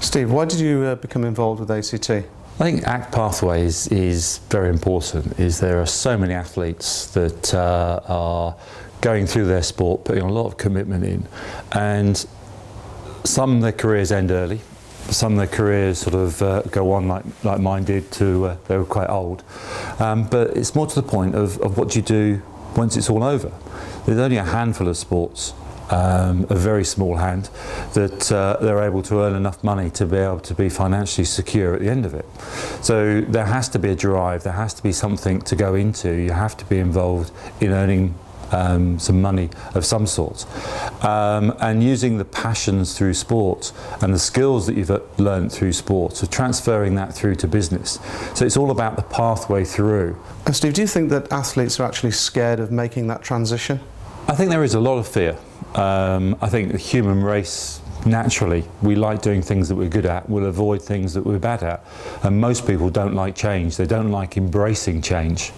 Steve, why did you become involved with ACT? I think ACT Pathways is very important. There are so many athletes that are going through their sport, putting a lot of commitment in, and some their careers end early, some their careers sort of go on like mine did to they were quite old. But it's more to the point of what you do once it's all over. There's only a handful of sports, a very small hand, that they're able to earn enough money to be able to be financially secure at the end of it. So there has to be a drive, there has to be something to go into, you have to be involved in earning some money of some sort, and using the passions through sport and the skills that you've learned through sport, so transferring that through to business. So it's all about the pathway through. And Steve, do you think that athletes are actually scared of making that transition? I think there is a lot of fear. I think the human race, naturally, we like doing things that we're good at, we'll avoid things that we're bad at. And most people don't like change, they don't like embracing change.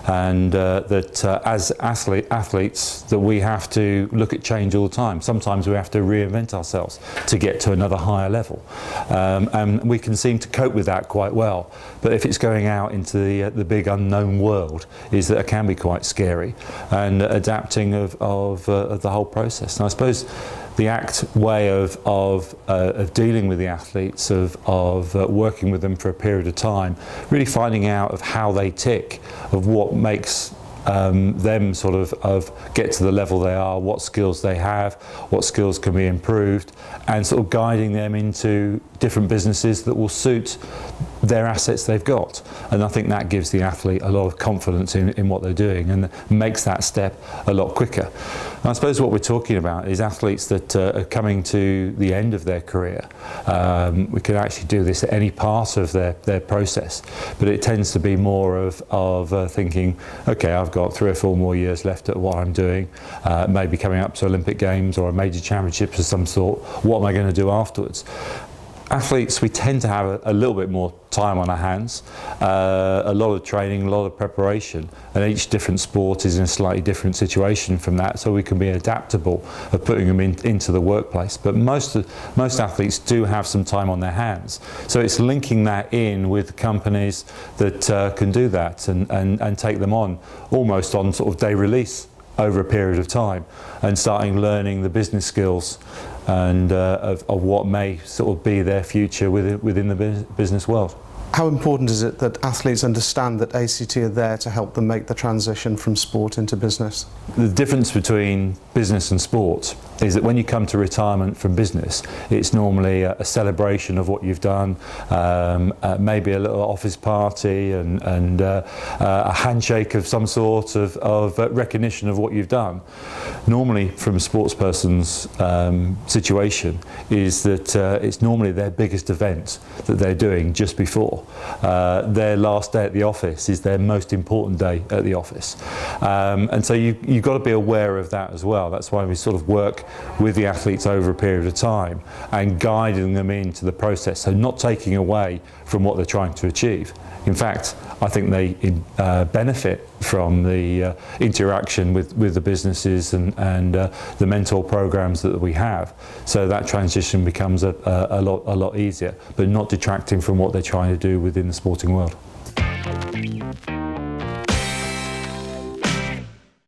And as athletes, that we have to look at change all the time. Sometimes we have to reinvent ourselves to get to another higher level. And we can seem to cope with that quite well. But if it's going out into the big unknown world, is that it can be quite scary, and adapting of the whole process. And I suppose the ACT way of dealing with the athletes, of working with them for a period of time, really finding out of how they tick, of what makes them sort of get to the level they are, what skills they have, what skills can be improved, and sort of guiding them into different businesses that will suit their assets they've got. And I think that gives the athlete a lot of confidence in what they're doing and makes that step a lot quicker. And I suppose what we're talking about is athletes that are coming to the end of their career. We can actually do this at any part of their process, but it tends to be more of thinking, okay, I've got 3 or 4 more years left at what I'm doing, maybe coming up to Olympic Games or a major championships of some sort. What am I going to do afterwards? Athletes, we tend to have a little bit more time on our hands, a lot of training, a lot of preparation, and each different sport is in a slightly different situation from that, so we can be adaptable of putting them into the workplace. But most athletes do have some time on their hands, so it's linking that in with companies that can do that and take them on almost on sort of day release over a period of time, and starting learning the business skills and of what may sort of be their future within the business world. How important is it that athletes understand that ACT are there to help them make the transition from sport into business? The difference between business and sport is that when you come to retirement from business, it's normally a celebration of what you've done, maybe a little office party and a handshake of some sort of recognition of what you've done. Normally, from a sports person's situation, is that it's normally their biggest event that they're doing just before. Their last day at the office is their most important day at the office. And so you've got to be aware of that as well. That's why we sort of work with the athletes over a period of time and guiding them into the process, so not taking away from what they're trying to achieve. In fact, I think they benefit from the interaction with the businesses and the mentor programs that we have. So that transition becomes a lot easier, but not detracting from what they're trying to do within the sporting world.